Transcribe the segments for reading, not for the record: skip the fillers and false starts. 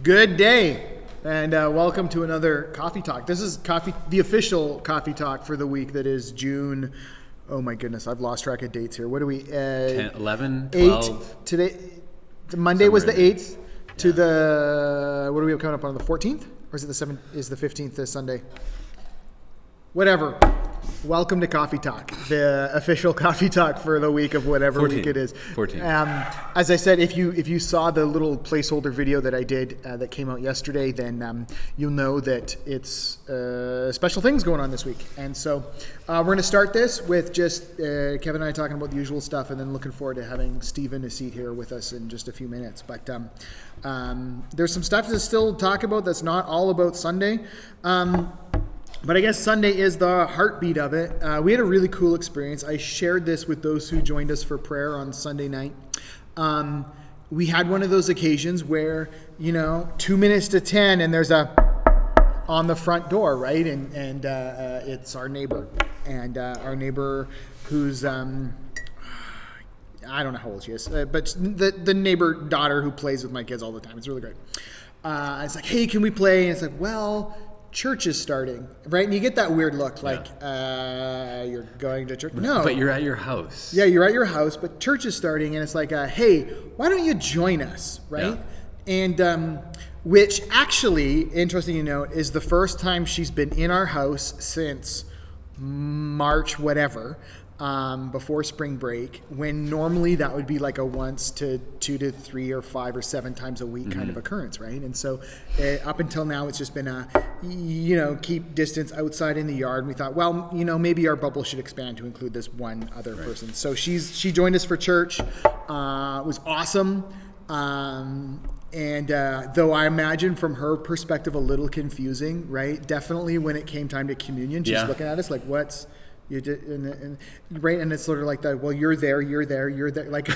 Good day, and welcome to another Coffee Talk. This is the official Coffee Talk for the week that is June. Oh my goodness, I've lost track of dates here. What are we? 10, 11, 12. Today, Monday was the 8th to Yeah. what are we coming up on, the 14th? Or is it the 7th? Is the 15th this Sunday? Whatever. Welcome to Coffee Talk, the official Coffee Talk for the week of whatever 14. week it is. 14. As I said, if you saw the little placeholder video that I did that came out yesterday, then you'll know that it's special things going on this week. And so we're going to start this with just Kevin and I talking about the usual stuff, and then looking forward to having Steve in a seat here with us in just a few minutes. But there's some stuff to still talk about that's not all about Sunday. But I guess Sunday is the heartbeat of it. We had a really cool experience. I shared this with those who joined us for prayer on Sunday night. We had one of those occasions where, 2 minutes to 10 and there's a on the front door, right? And it's our neighbor. And our neighbor who's, I don't know how old she is, but the neighbor daughter who plays with my kids all the time. It's really great. It's like, hey, can we play? And it's like, well, church is starting, right? And you get that weird look, like, you're going to church? No. But you're at your house. Yeah, you're at your house, but church is starting, and it's like, hey, why don't you join us, right? Yeah. And which actually, interesting to note, is the first time she's been in our house since March, whatever, before spring break, when normally that would be like a once to 2 to 3 or 5 or 7 times a week kind of occurrence, right? And so up until now, it's just been keep distance outside in the yard. And we thought, well, maybe our bubble should expand to include this one other person. So she joined us for church. It was awesome. And though I imagine from her perspective a little confusing, right? Definitely when it came time to communion, she's looking at us like, what's... You did, right, and it's sort of like that. Well, you're there, like,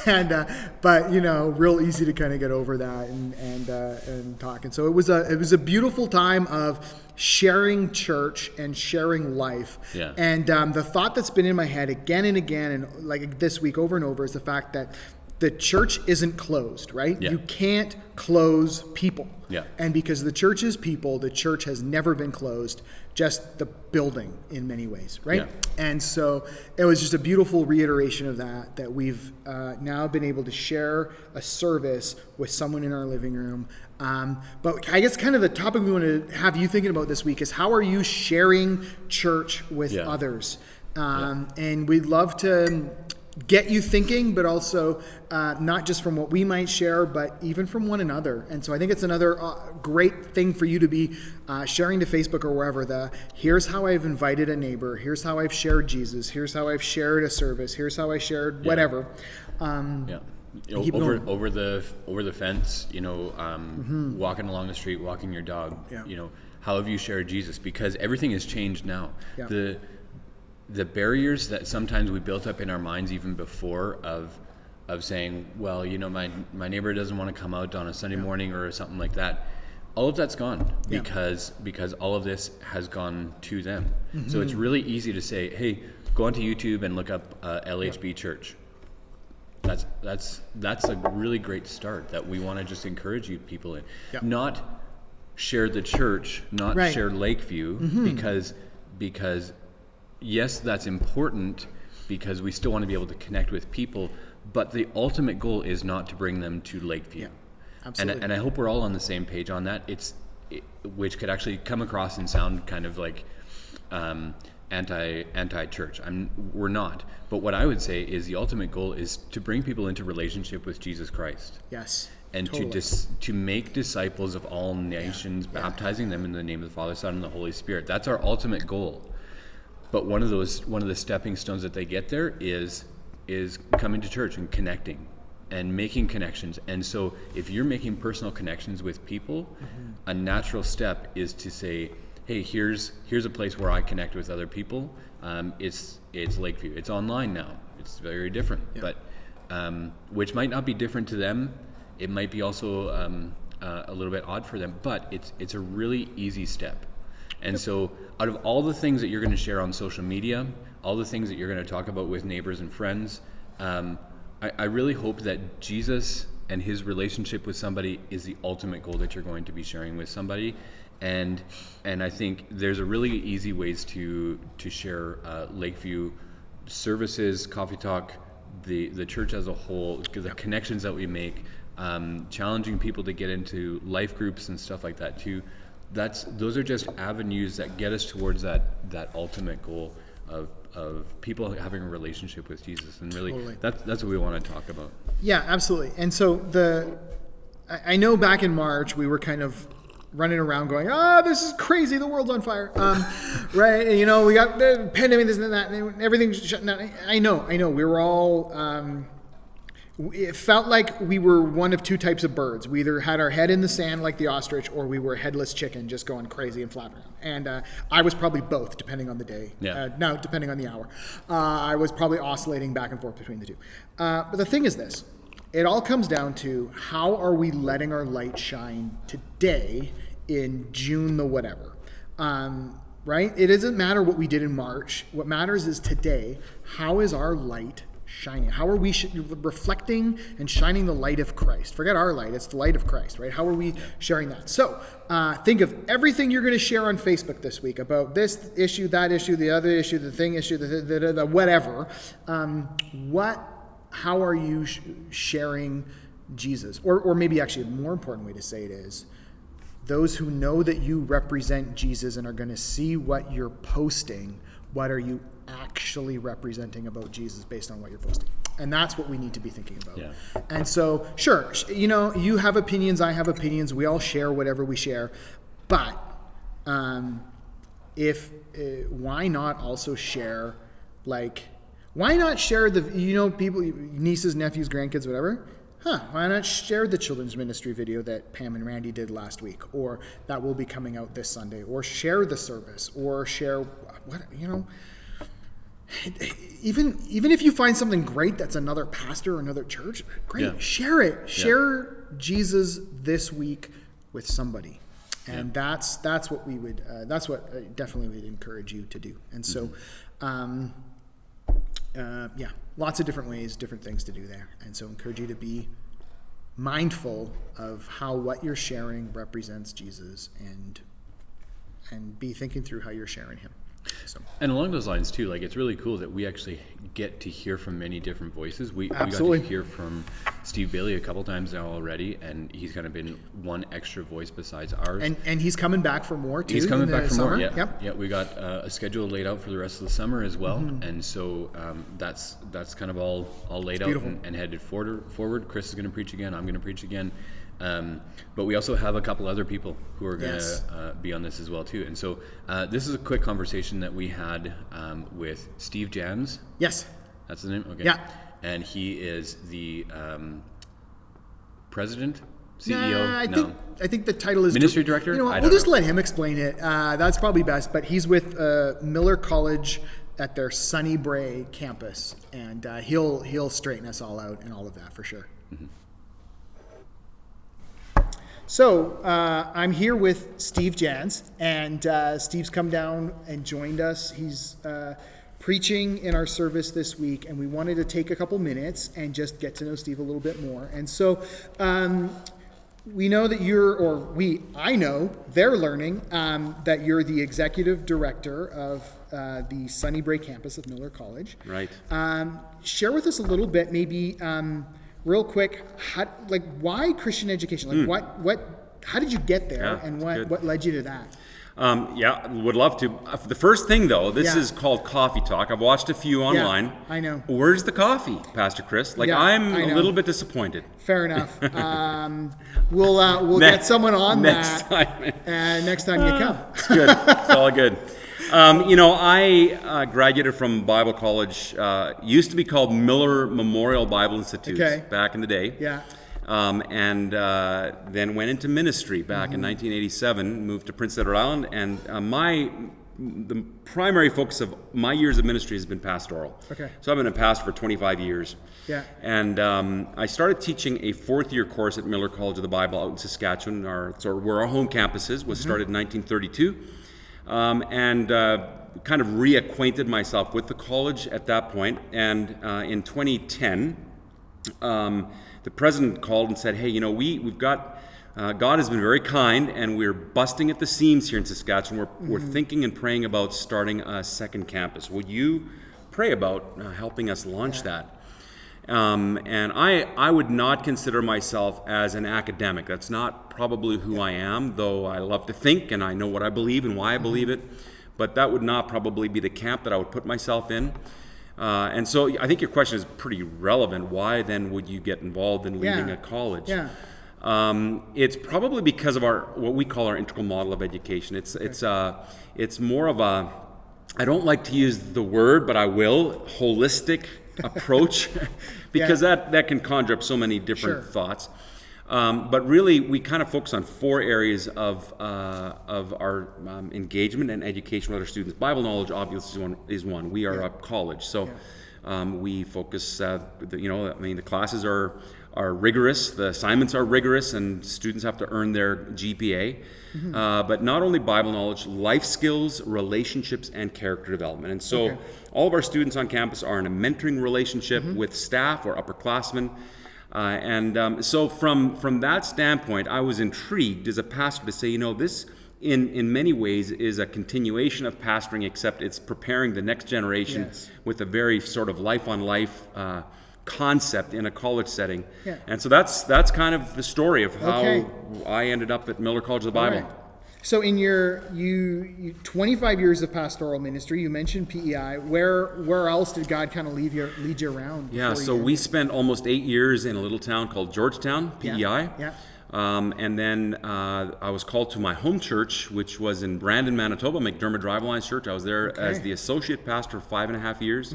and but real easy to kind of get over that and talk. And so it was a beautiful time of sharing church and sharing life. Yeah. And the thought that's been in my head again and again, and like this week over and over, is the fact that the church isn't closed, right? Yeah. You can't close people. Yeah. And because the church is people, the church has never been closed, just the building in many ways, right? Yeah. And so it was just a beautiful reiteration of that we've now been able to share a service with someone in our living room. But I guess kind of the topic we want to have you thinking about this week is, how are you sharing church with others? And we'd love to get you thinking, but also not just from what we might share, but even from one another. And so I think it's another great thing for you to be sharing to Facebook or wherever. Here's how I've invited a neighbor. Here's how I've shared Jesus. Here's how I've shared a service. Here's how I shared whatever. Over the fence, walking along the street, walking your dog. Yeah. How have you shared Jesus? Because everything has changed now. Yeah. The barriers that sometimes we built up in our minds even before of saying, well, my neighbor doesn't want to come out on a Sunday morning or something like that. All of that's gone because all of this has gone to them. Mm-hmm. So it's really easy to say, hey, go onto YouTube and look up LHB Church. That's a really great start that we want to just encourage you people in. Not share the church, not share Lakeview, because yes, that's important because we still want to be able to connect with people, but the ultimate goal is not to bring them to Lakeview. Yeah, absolutely. And I hope we're all on the same page on that. Which could actually come across and sound kind of like anti-church. We're not. But what I would say is the ultimate goal is to bring people into relationship with Jesus Christ. Yes. And totally. to make disciples of all nations, baptizing them in the name of the Father, Son, and the Holy Spirit. That's our ultimate goal. But one of the stepping stones that they get there is coming to church and connecting and making connections. And so if you're making personal connections with people, a natural step is to say, hey, here's a place where I connect with other people. It's Lakeview. It's online now. It's very different, but which might not be different to them. It might be also a little bit odd for them, but it's a really easy step. And so out of all the things that you're going to share on social media, all the things that you're going to talk about with neighbors and friends, I really hope that Jesus his relationship with somebody is the ultimate goal that you're going to be sharing with somebody. And I think there's a really easy ways to share Lakeview services, Coffee Talk, the church as a whole, the connections that we make, challenging people to get into life groups and stuff like that too. Those are just avenues that get us towards that ultimate goal of people having a relationship with Jesus, and really Totally. that's what we want to talk about. Yeah, absolutely. And so I know back in March we were kind of running around going, this is crazy, the world's on fire, right? And, we got the pandemic, this and that, and everything's shutting down. I know. We were all. It felt like we were one of two types of birds. We either had our head in the sand like the ostrich, or we were a headless chicken just going crazy and flapping around. And I was probably both, depending on the day. Yeah. No, depending on the hour. I was probably oscillating back and forth between the two. But the thing is this. It all comes down to, how are we letting our light shine today in June the whatever? Right? It doesn't matter what we did in March. What matters is today, how is our light shining? How are we reflecting and shining the light of Christ? Forget our light, it's the light of Christ, right? How are we sharing that? So think of everything you're going to share on Facebook this week about this issue, that issue, the other issue, the thing issue, the whatever. How are you sharing Jesus? Or maybe actually a more important way to say it is, those who know that you represent Jesus and are going to see what you're posting, what are you actually representing about Jesus based on what you're posting? And that's what we need to be thinking about. Yeah. And so, sure, you have opinions, I have opinions, we all share whatever we share, but why not also share, why not share people, nieces, nephews, grandkids, whatever? Why not share the children's ministry video that Pam and Randy did last week, or that will be coming out this Sunday, or share the service, or share even if you find something great that's another pastor or another church, great, Yeah. share it. Yeah. Share Jesus this week with somebody. And that's what we would, that's what I definitely would encourage you to do. And so, lots of different ways, different things to do there. And so encourage you to be mindful of how what you're sharing represents Jesus, and be thinking through how you're sharing him. So. And along those lines too, it's really cool that we actually get to hear from many different voices. We got Absolutely. to hear from Steve Bailey a couple times now already, and he's kind of been one extra voice besides ours. And he's coming back for more too. He's coming back for summer. more. Yeah, Yep. yeah. We got a schedule laid out for the rest of the summer as well, and so that's kind of all laid out beautiful. and headed forward. Chris is going to preach again. I'm going to preach again. But we also have a couple other people who are going to be on this as well too. And so this is a quick conversation that we had with Steve Jans. Yes. That's the name? Okay. Yeah. And he is the president, CEO? I think the title is Ministry director? You know what, I we'll don't just let him explain it. That's probably best. But he's with Miller College at their Sunny Bray campus, and he'll straighten us all out and all of that for sure. Mm-hmm. So I'm here with Steve Jans, and Steve's come down and joined us. He's preaching in our service this week, and we wanted to take a couple minutes and just get to know Steve a little bit more. And so we know that I know they're learning that you're the executive director of the Sunny Bray campus of Miller College. Right. Share with us a little bit, maybe real quick, why Christian education? How did you get there, Yeah, and that's good. what led you to that? Would love to. The first thing, though, this Yeah. is called Coffee Talk. I've watched a few online. I know. Where's the coffee, Pastor Chris? Yeah, I'm I a know. little bit disappointed. Fair enough. We'll get someone on next that time. next time you come. It's good. It's all good. I graduated from Bible college. Used to be called Miller Memorial Bible Institute back in the day. Yeah. And then went into ministry back in 1987, moved to Prince Edward Island, and the primary focus of my years of ministry has been pastoral. Okay. So I've been a pastor for 25 years. Yeah. And I started teaching a fourth-year course at Miller College of the Bible out in Saskatchewan, where our home campus is, was started in 1932. And kind of reacquainted myself with the college at that point. And in 2010, the president called and said, hey, you know, we've got, God has been very kind, and we're busting at the seams here in Saskatchewan. We're thinking and praying about starting a second campus. Would you pray about helping us launch that? And I would not consider myself as an academic. That's not probably who I am, though I love to think and I know what I believe and why I believe it. But that would not probably be the camp that I would put myself in. And so I think your question is pretty relevant. Why then would you get involved in leading a college? Yeah. It's probably because of what we call our integral model of education. It's more of a, I don't like to use the word, but I will, holistic approach, because that can conjure up so many different thoughts. But really, we kind of focus on 4 areas of our engagement and education with our students. Bible knowledge, obviously, is one. We are a college, so we focus. The classes are rigorous. The assignments are rigorous, and students have to earn their GPA. But not only Bible knowledge, life skills, relationships, and character development. And so all of our students on campus are in a mentoring relationship with staff or upperclassmen. So from that standpoint, I was intrigued as a pastor to say, you know, this in many ways is a continuation of pastoring, except it's preparing the next generation with a very sort of life-on-life concept in a college setting. And so that's kind of the story of how I ended up at Miller College of the Bible. Right. So in your 25 years of pastoral ministry, you mentioned PEI. Where else did God kind of lead you around? Yeah, so we spent almost 8 years in a little town called Georgetown, PEI. And then I was called to my home church, which was in Brandon, Manitoba, McDermott Drive Alliance Church. I was there as the associate pastor for 5.5 years.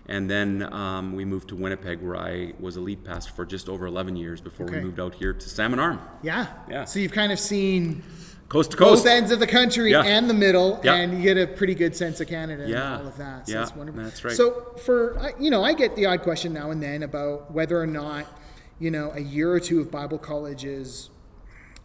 And then we moved to Winnipeg, where I was a lead pastor for just over 11 years before we moved out here to Salmon Arm. Yeah. So you've kind of seen coast to coast, both ends of the country and the middle, Yeah. and you get a pretty good sense of Canada and all of that. So that's wonderful. That's right. So I get the odd question now and then about whether or not, a year or two of Bible college is,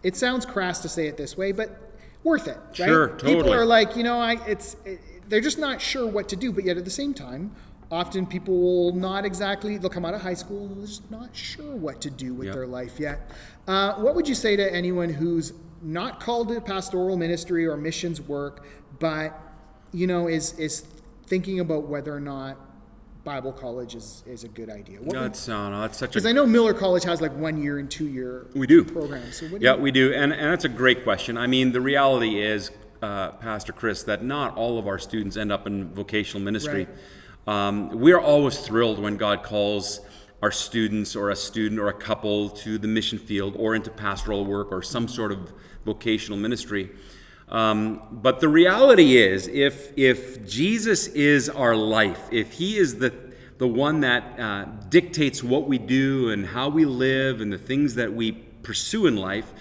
it sounds crass to say it this way, but worth it, right? Sure, totally. People are like, they're just not sure what to do, but yet at the same time, often people will they'll come out of high school and they're just not sure what to do with their life yet. What would you say to anyone who's not called to pastoral ministry or missions work, but, is thinking about whether or not Bible college is a good idea? That's such a... Because I know Miller College has like 1 year and 2 year programs. So we do. And that's a great question. I mean, the reality is, Pastor Chris, that not all of our students end up in vocational ministry. We are always thrilled when God calls our students or a student or a couple to the mission field or into pastoral work or some sort of vocational ministry. But the reality is, if Jesus is our life, if he is the one that dictates what we do and how we live and the things that we pursue in life,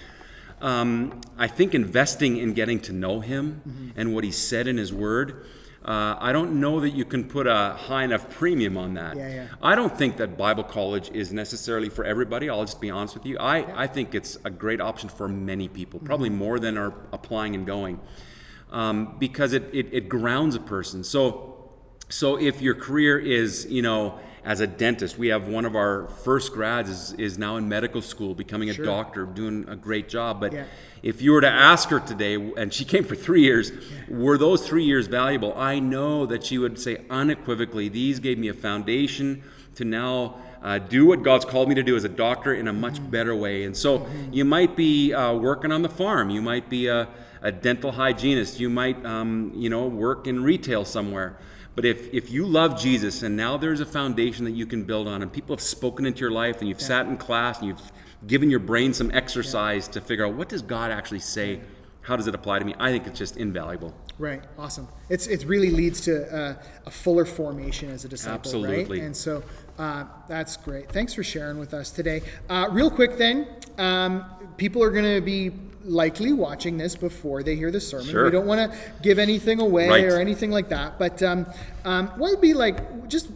I think investing in getting to know him and what he said in his word, I don't know that you can put a high enough premium on that. I don't think that Bible college is necessarily for everybody. I'll just be honest with you. I think it's a great option for many people, probably more than are applying and going, because it grounds a person. So if your career is, as a dentist, we have one of our first grads is now in medical school, becoming a doctor, doing a great job. But if you were to ask her today, and she came for 3 years, were those 3 years valuable? I know that she would say unequivocally, these gave me a foundation to now do what God's called me to do as a doctor in a much better way. And so you might be working on the farm. You might be a dental hygienist. You might, work in retail somewhere. But if you love Jesus and now there's a foundation that you can build on, and people have spoken into your life, and you've sat in class and you've given your brain some exercise to figure out, what does God actually say? How does it apply to me? I think it's just invaluable. Right. Awesome. It really leads to a fuller formation as a disciple. Absolutely. Right? And so that's great. Thanks for sharing with us today. Real quick then, people are going to be likely watching this before they hear the sermon. Sure. We don't want to give anything away or anything like that. But what would be like just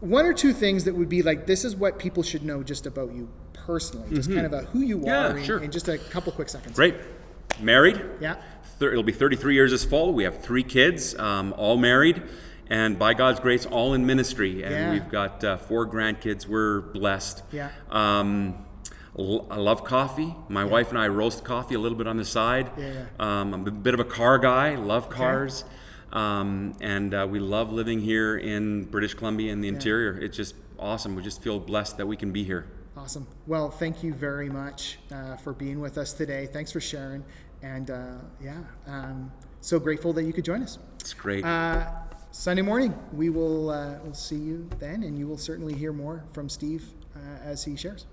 one or two things that would be like, this is what people should know just about you personally, just kind of who you are in just a couple quick seconds. Great. Married. Yeah. It'll be 33 years this fall. We have 3 kids, all married. and by God's grace, all in ministry. And Yeah. we've got 4 grandkids. We're blessed. Yeah. I love coffee. My wife and I roast coffee a little bit on the side. Yeah. I'm a bit of a car guy, love cars. And we love living here in British Columbia in the interior. It's just awesome. We just feel blessed that we can be here. Awesome. Well, thank you very much for being with us today. Thanks for sharing. And so grateful that you could join us. It's great. Sunday morning, we will we'll see you then, and you will certainly hear more from Steve as he shares.